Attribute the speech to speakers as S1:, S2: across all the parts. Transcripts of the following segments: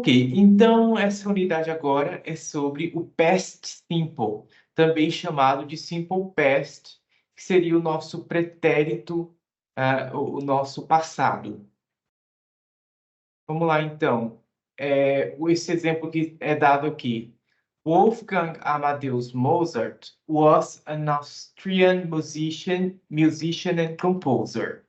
S1: Ok, então essa unidade agora é sobre o past simple, também chamado de simple past, que seria o nosso pretérito, o nosso passado. Vamos lá, então. Esse exemplo que é dado aqui. Wolfgang Amadeus Mozart was an Austrian musician and composer.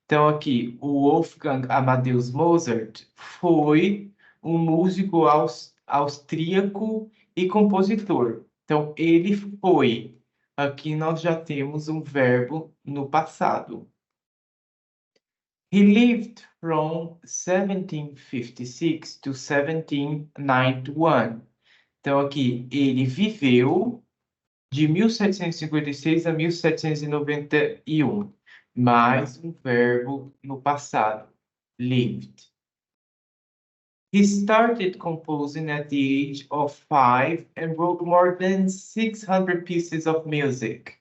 S1: Então, aqui, o Wolfgang Amadeus Mozart foi um músico austríaco e compositor. Então, ele foi. Aqui nós já temos um verbo no passado. He lived from 1756 to 1791. Então, aqui, ele viveu de 1756 a 1791. Mais um verbo no passado, lived. He started composing at the age of 5 and wrote more than 600 pieces of music.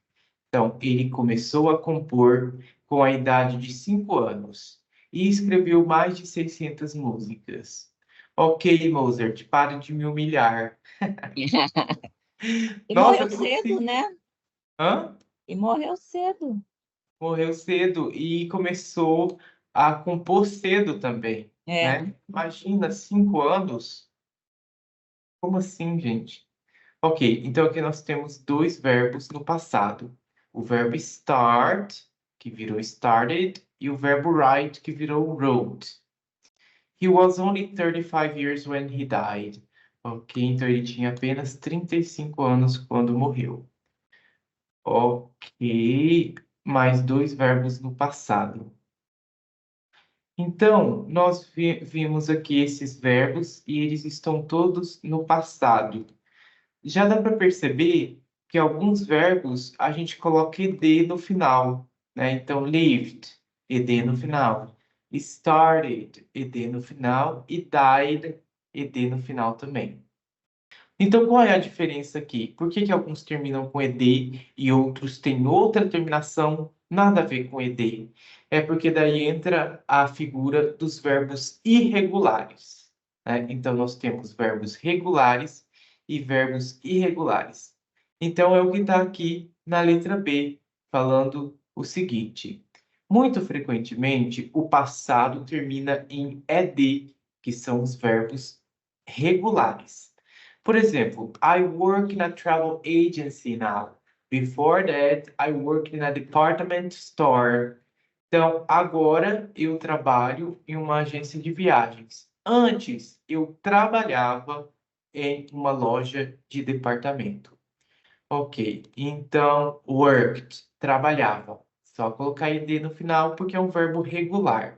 S1: Então, ele começou a compor com a idade de 5 anos e escreveu mais de 600 músicas. Ok, Mozart, pare de me humilhar.
S2: E
S1: Nossa,
S2: morreu
S1: como
S2: cedo,
S1: assim?
S2: né?
S1: Hã?
S2: E morreu cedo.
S1: Morreu cedo e começou a compor cedo também,
S2: É.
S1: né? Imagina, 5 anos? Como assim, gente? Ok, então aqui nós temos dois verbos no passado. O verbo start, que virou started, e o verbo write, que virou wrote. He was only 35 years when he died. Ok, então ele tinha apenas 35 anos quando morreu. Ok, mais dois verbos no passado. Então, nós vimos aqui esses verbos e eles estão todos no passado. Já dá para perceber que alguns verbos a gente coloca ed no final, né? Então, lived, ed no final. Started, ed no final. E died, ed no final também. Então, qual é a diferença aqui? Por que que alguns terminam com ed e outros têm outra terminação? Nada a ver com ed. É porque daí entra a figura dos verbos irregulares, né? Então, nós temos verbos regulares e verbos irregulares. Então, é o que está aqui na letra B, falando o seguinte. Muito frequentemente, o passado termina em ed, que são os verbos regulares. Por exemplo, I work in a travel agency now. Before that, I worked in a department store. Então, agora eu trabalho em uma agência de viagens. Antes, eu trabalhava em uma loja de departamento. Ok, então, worked, trabalhava. Só colocar ed no final porque é um verbo regular.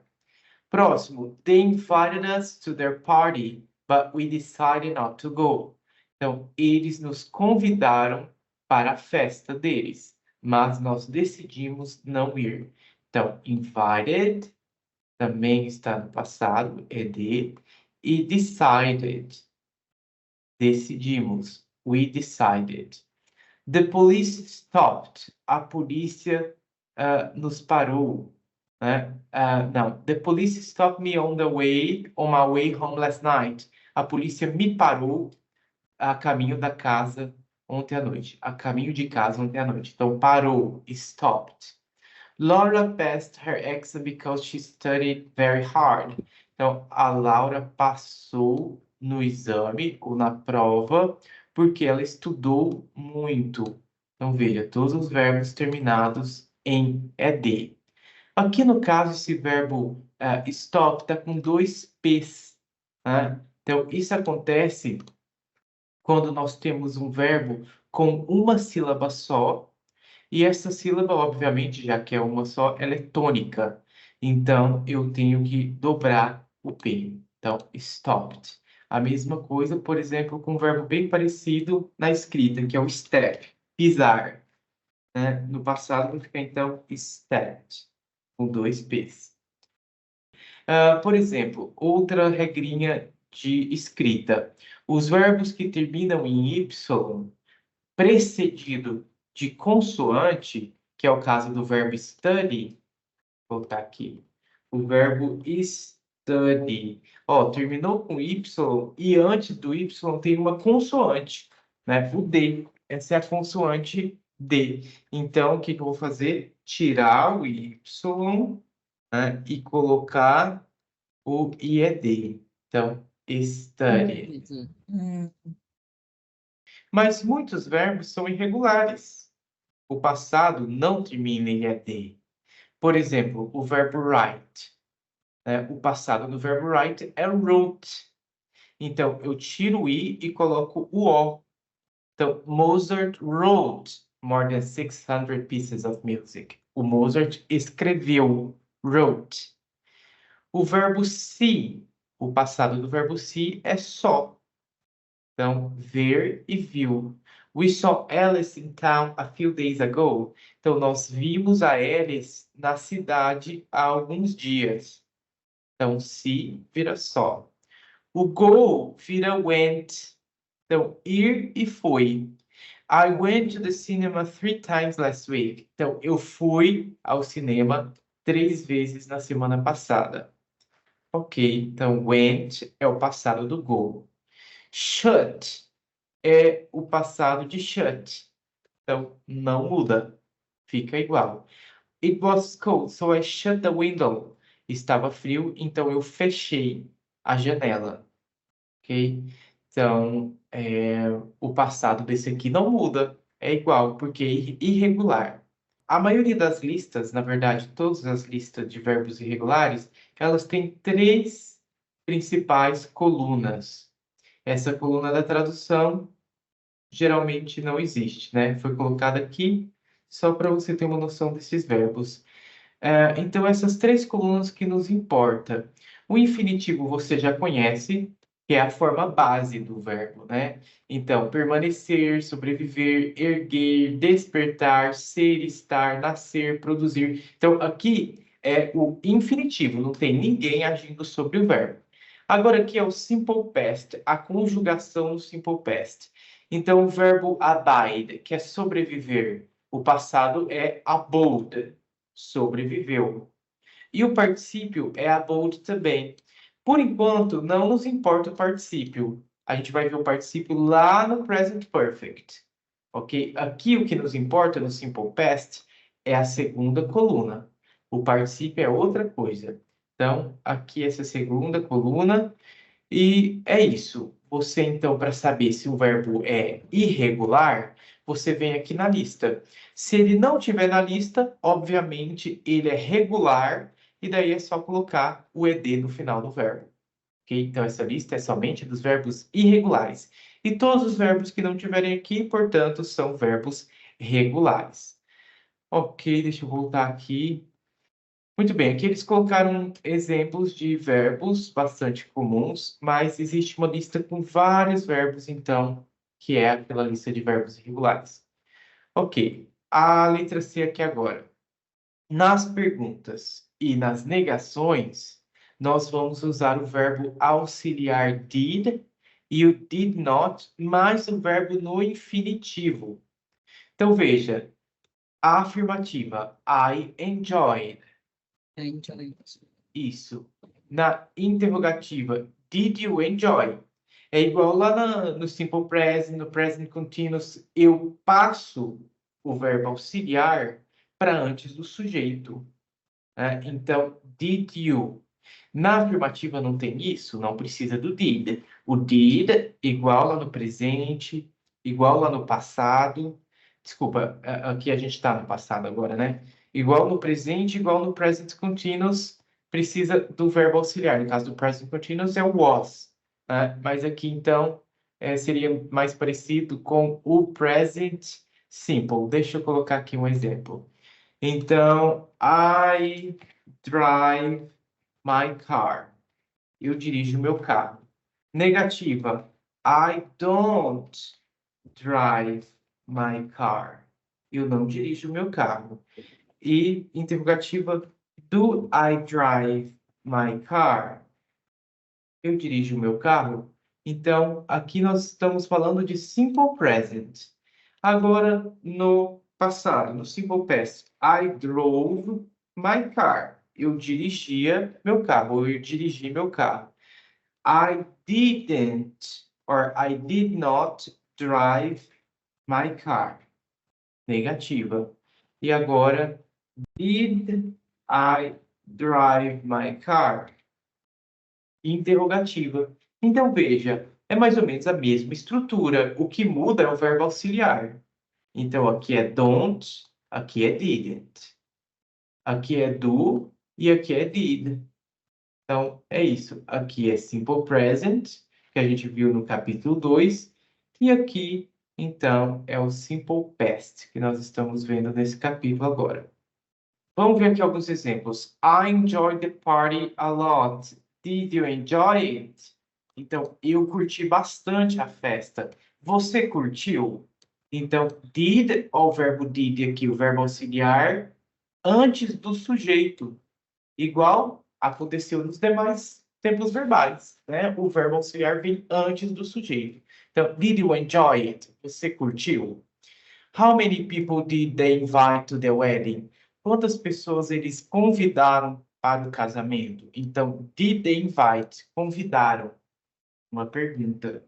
S1: Próximo, they invited us to their party, but we decided not to go. Então, eles nos convidaram para a festa deles, mas nós decidimos não ir. Então, invited também está no passado, ed, e decided, decidimos, we decided. The police stopped, a polícia nos parou, né? Não, the police stopped me on my way home last night. A polícia me parou a caminho da casa ontem à noite. A caminho de casa ontem à noite. Então, parou, stopped. Laura passed her exam because she studied very hard. Então, a Laura passou no exame ou na prova porque ela estudou muito. Então, veja, todos os verbos terminados em ed. Aqui no caso, esse verbo stop está com dois P's, né? Então, isso acontece quando nós temos um verbo com uma sílaba só, e essa sílaba, obviamente, já que é uma só, ela é tônica. Então, eu tenho que dobrar o P. Então, stopped. A mesma coisa, por exemplo, com um verbo bem parecido na escrita, que é o step, pisar, né? No passado vai ficar, então, stepped, com dois P's. Por exemplo, outra regrinha de escrita. Os verbos que terminam em Y, precedido de consoante, que é o caso do verbo study, vou botar aqui, o verbo study. Ó, terminou com Y e antes do Y tem uma consoante, né? O D. Essa é a consoante D. Então, o que que eu vou fazer? Tirar o Y, né? E colocar o IED. Então, study.
S2: Hum,
S1: Mas muitos verbos são irregulares. O passado não termina em ED. Por exemplo, o verbo write, né? O passado do verbo write é wrote. Então, eu tiro o I e coloco o O. Então, Mozart wrote more than 600 pieces of music. O Mozart escreveu, wrote. O verbo see, o passado do verbo see é só. Então, ver e viu. We saw Alice in town a few days ago. Então, nós vimos a Alice na cidade há alguns dias. Então, se vira só. O go vira went. Então, ir e foi. I went to the cinema 3 times last week. Então, eu fui ao cinema 3 vezes na semana passada. Ok, então went é o passado do go. Shut é o passado de shut. Então, não muda. Fica igual. It was cold, so I shut the window. Estava frio, então eu fechei a janela. Ok? Então, o passado desse aqui não muda. É igual, porque é irregular. A maioria das listas, na verdade, todas as listas de verbos irregulares, elas têm três principais colunas. Essa coluna da tradução geralmente não existe, né? Foi colocada aqui só para você ter uma noção desses verbos. Então, essas três colunas que nos importa. O infinitivo você já conhece, que é a forma base do verbo, né? Então, permanecer, sobreviver, erguer, despertar, ser, estar, nascer, produzir. Então, aqui é o infinitivo, não tem ninguém agindo sobre o verbo. Agora, aqui é o simple past, a conjugação do simple past. Então, o verbo abide, que é sobreviver, o passado é abode, sobreviveu. E o particípio é abode também. Por enquanto, não nos importa o particípio. A gente vai ver o particípio lá no present perfect. Ok? Aqui o que nos importa no simple past é a segunda coluna. O particípio é outra coisa. Então, aqui essa segunda coluna. E é isso. Você, então, para saber se o verbo é irregular, você vem aqui na lista. Se ele não tiver na lista, obviamente ele é regular, e daí é só colocar o ed no final do verbo. Ok? Então, essa lista é somente dos verbos irregulares. E todos os verbos que não tiverem aqui, portanto, são verbos regulares. Ok, deixa eu voltar aqui. Muito bem, aqui eles colocaram exemplos de verbos bastante comuns, mas existe uma lista com vários verbos, então, que é aquela lista de verbos irregulares. Ok, a letra C aqui agora. Nas perguntas e nas negações, nós vamos usar o verbo auxiliar did e o did not, mais o verbo no infinitivo. Então, veja, a afirmativa, I enjoyed.
S2: enjoy.
S1: Isso. Na interrogativa, did you enjoy? É igual lá no simple present, no present continuous, eu passo o verbo auxiliar para antes do sujeito, né? Então, did you? Na afirmativa não tem isso, não precisa do did. O did, igual lá no presente, igual lá no passado. Desculpa, aqui a gente está no passado agora, né? Igual no presente, igual no present continuous, precisa do verbo auxiliar. No caso do present continuous é o was, né? Mas aqui, então, seria mais parecido com o present simple. Deixa eu colocar aqui um exemplo. Então, I drive my car. Eu dirijo meu carro. Negativa. I don't drive my car. Eu não dirijo meu carro. E interrogativa. Do I drive my car? Eu dirijo meu carro. Então, aqui nós estamos falando de simple present. Agora, no passado, no simple past, I drove my car. eu dirigia meu carro, ou eu dirigi meu carro. I didn't or I did not drive my car. Negativa. E agora, did I drive my car? Interrogativa. Então, veja, é mais ou menos a mesma estrutura. O que muda é o verbo auxiliar. Então, aqui é don't, aqui é didn't. Aqui é do e aqui é did. Então, é isso. Aqui é simple present, que a gente viu no capítulo 2. E aqui, então, é o simple past, que nós estamos vendo nesse capítulo agora. Vamos ver aqui alguns exemplos. I enjoyed the party a lot. Did you enjoy it? Então, eu curti bastante a festa. Você curtiu? Então, did, ó, o verbo did aqui, o verbo auxiliar, antes do sujeito. Igual aconteceu nos demais tempos verbais, né? O verbo auxiliar vem antes do sujeito. Então, did you enjoy it? Você curtiu? How many people did they invite to the wedding? Quantas pessoas eles convidaram para o casamento? Então, did they invite? Convidaram. Uma pergunta.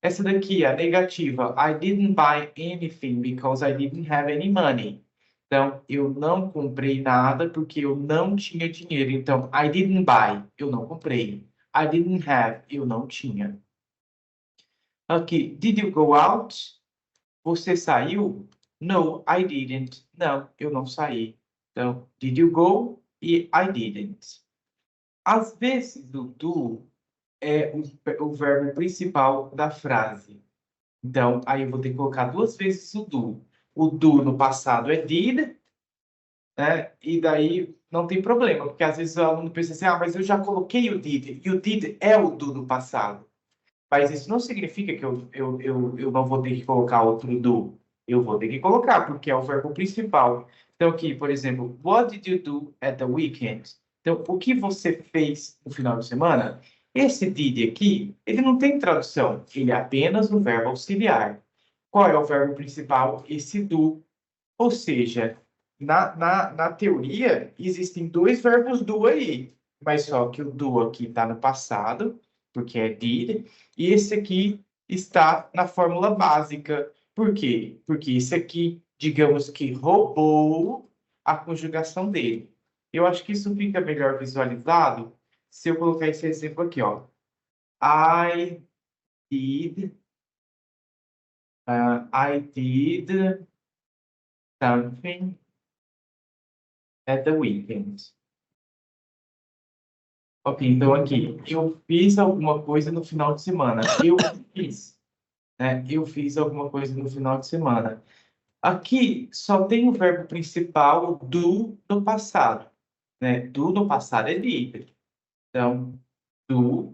S1: Essa daqui, a negativa. I didn't buy anything because I didn't have any money. Então, eu não comprei nada porque eu não tinha dinheiro. Então, I didn't buy, eu não comprei. I didn't have, eu não tinha. Aqui, did you go out? Você saiu? No, I didn't. Não, eu não saí. Então, did you go? E I didn't. Às vezes, o do é o verbo principal da frase. Então, aí eu vou ter que colocar duas vezes o do. O do no passado é did, né? E daí não tem problema, porque às vezes o aluno pensa assim, ah, mas eu já coloquei o did, e o did é o do no passado. Mas isso não significa que eu não vou ter que colocar outro do. Eu vou ter que colocar, porque é o verbo principal. Então, aqui, por exemplo, what did you do at the weekend? Então, o que você fez no final de semana? Esse did aqui, ele não tem tradução, ele é apenas um verbo auxiliar. Qual é o verbo principal? Esse do. Ou seja, na teoria, existem dois verbos do aí, mas só que o do aqui está no passado, porque é did, e esse aqui está na fórmula básica. Por quê? Porque esse aqui, digamos que roubou a conjugação dele. Eu acho que isso fica melhor visualizado se eu colocar esse exemplo aqui, ó. I did, I did something at the weekend. Ok, então aqui, eu fiz alguma coisa no final de semana. Eu fiz, né? Eu fiz alguma coisa no final de semana. Aqui só tem o verbo principal do no passado, né? Do no passado é did. Então, do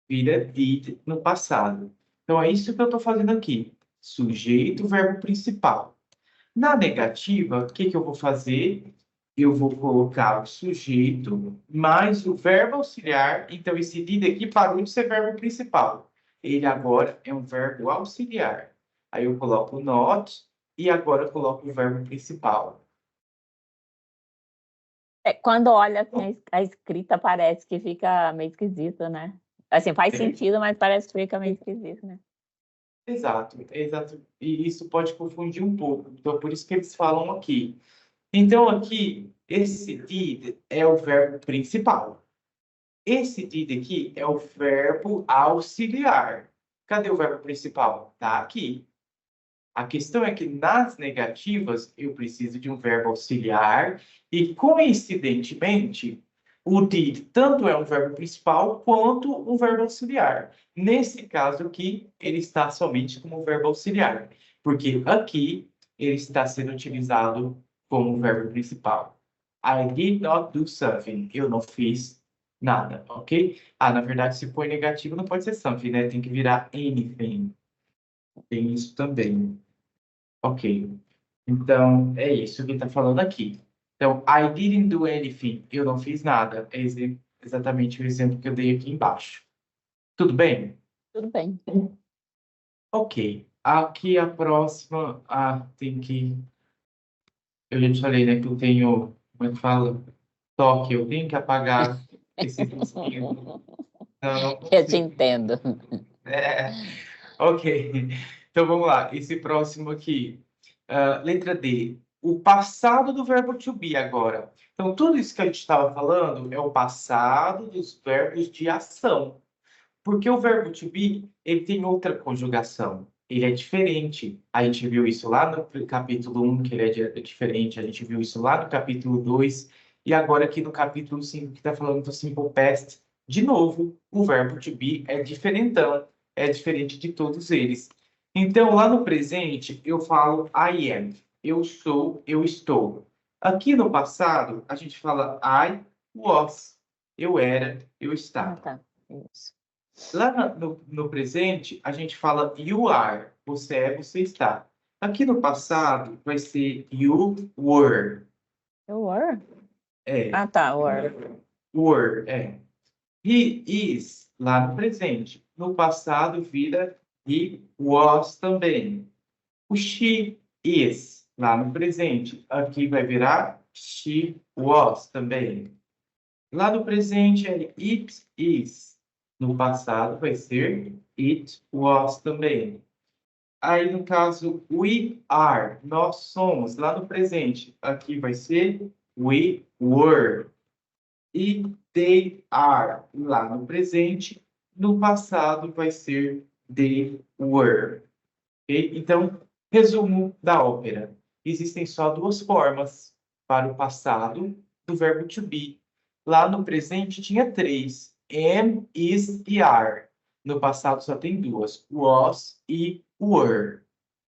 S1: vira did no passado. Então, é isso que eu estou fazendo aqui. Sujeito, verbo principal. Na negativa, o que que eu vou fazer? Eu vou colocar o sujeito mais o verbo auxiliar. Então, esse did aqui parou de ser verbo principal. Ele agora é um verbo auxiliar. Aí eu coloco o not e agora eu coloco o verbo principal.
S2: Quando olha assim, a escrita parece que fica meio esquisito, né? Assim, faz sentido, mas parece que fica meio esquisito, né?
S1: Exato, exato. E isso pode confundir um pouco. Então, por isso que eles falam aqui. Então, aqui, esse did é o verbo principal. Esse did aqui é o verbo auxiliar. Cadê o verbo principal? Tá aqui. A questão é que nas negativas eu preciso de um verbo auxiliar e, coincidentemente, o did tanto é um verbo principal quanto um verbo auxiliar. Nesse caso aqui, ele está somente como verbo auxiliar, porque aqui ele está sendo utilizado como verbo principal. I did not do something. Eu não fiz nada, ok? Ah, na verdade, se for negativo, não pode ser something, né? Tem que virar anything. Tem isso também. Ok. Então, é isso que está falando aqui. Então, I didn't do anything. Eu não fiz nada. É exatamente o exemplo que eu dei aqui embaixo. Tudo bem?
S2: Tudo bem.
S1: Ok. Aqui a próxima. Ah, tem que. Eu já te falei, né? Que eu tenho. Como é que fala? Toque, eu tenho que apagar esse risquinho. Não, não
S2: Eu te
S1: consigo.
S2: entendo.
S1: É, ok. Então vamos lá. Esse próximo aqui. Letra D. O passado do verbo to be agora. Então, tudo isso que a gente estava falando é o passado dos verbos de ação. Porque o verbo to be, ele tem outra conjugação. Ele é diferente. A gente viu isso lá no capítulo 1, que ele é diferente. A gente viu isso lá no capítulo 2. E agora aqui no capítulo 5, que está falando do simple past. De novo, o verbo to be é diferentão. É diferente de todos eles. Então, lá no presente, eu falo I am. Eu sou, eu estou. Aqui no passado, a gente fala I was. Eu era, eu
S2: Ah,
S1: estava.
S2: tá. Isso.
S1: Lá no presente, a gente fala you are. Você é, você está. Aqui no passado, vai ser you were.
S2: Eu were?
S1: É,
S2: Ah, tá, were.
S1: were, é. He is, lá no presente. No passado, vira he was também. O she is, lá no presente. Aqui vai virar she was também. Lá no presente é it is. No passado vai ser it was também. Aí, no caso, we are, nós somos, lá no presente. Aqui vai ser we were. E they are, lá no presente. No passado vai ser they were. Ok? Então, resumo da ópera. Existem só duas formas para o passado do verbo to be. Lá no presente tinha três: am, is e are. No passado só tem duas: was e were.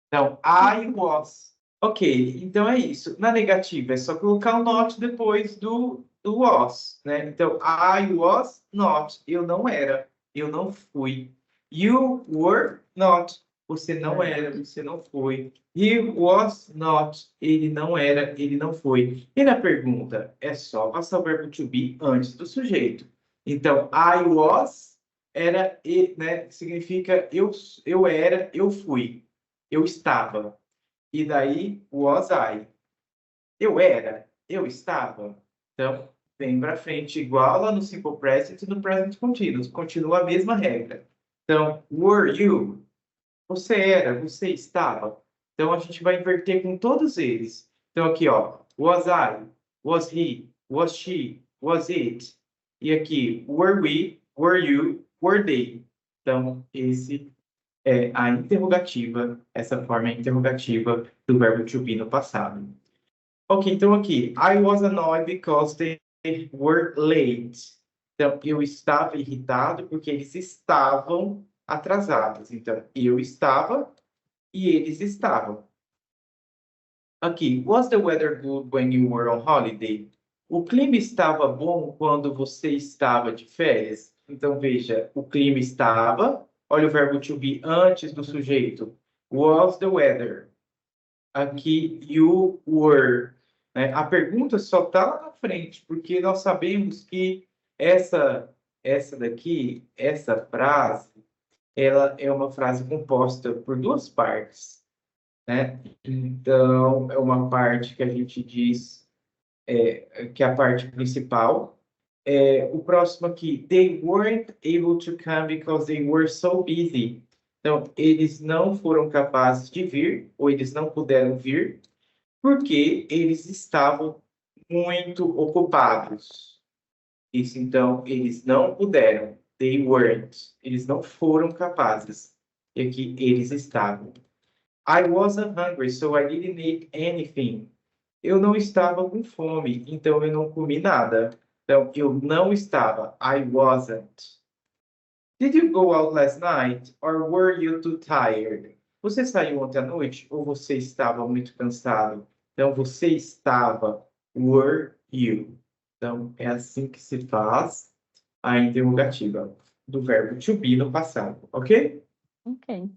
S1: Então, I was. Ok, então é isso. Na negativa é só colocar o not depois do was, né? Então, I was not. Eu não era. Eu não fui. You were not. Você não era, você não foi. He was not. Ele não era, ele não foi. E na pergunta, é só passar o verbo to be antes do sujeito. Então, I was era, né? Significa eu era, eu fui. Eu estava. E daí, was I. Eu era, eu estava. Então, vem para frente igual lá no simple present e no present continuous. Continua a mesma regra. Então, were you? Você era, você estava. Então, a gente vai inverter com todos eles. Então, aqui, ó. Was I? Was he? Was she? Was it? E aqui, were we? Were you? Were they? Então, esse é a interrogativa, essa forma interrogativa do verbo to be no passado. Ok, então aqui, I was annoyed because they were late. Então, eu estava irritado porque eles estavam atrasados. Então, eu estava e eles estavam. Aqui, was the weather good when you were on holiday? O clima estava bom quando você estava de férias? Então, veja, o clima estava, olha o verbo to be antes do sujeito. Was the weather? Aqui, you were. Né? A pergunta só está lá na frente, porque nós sabemos que essa daqui, essa frase, ela é uma frase composta por duas partes, né? Então, é uma parte que a gente diz que é a parte principal. O próximo aqui, they weren't able to come because they were so busy. Então, eles não foram capazes de vir, ou eles não puderam vir, porque eles estavam muito ocupados. Isso, então, eles não puderam. They weren't. Eles não foram capazes. E aqui, eles estavam. I wasn't hungry, so I didn't eat anything. Eu não estava com fome, então eu não comi nada. Então, eu não estava. I wasn't. Did you go out last night or were you too tired? Você saiu ontem à noite ou você estava muito cansado? Então, você estava. Were you? Então, é assim que se faz a interrogativa do verbo to be no passado, ok?
S2: Ok.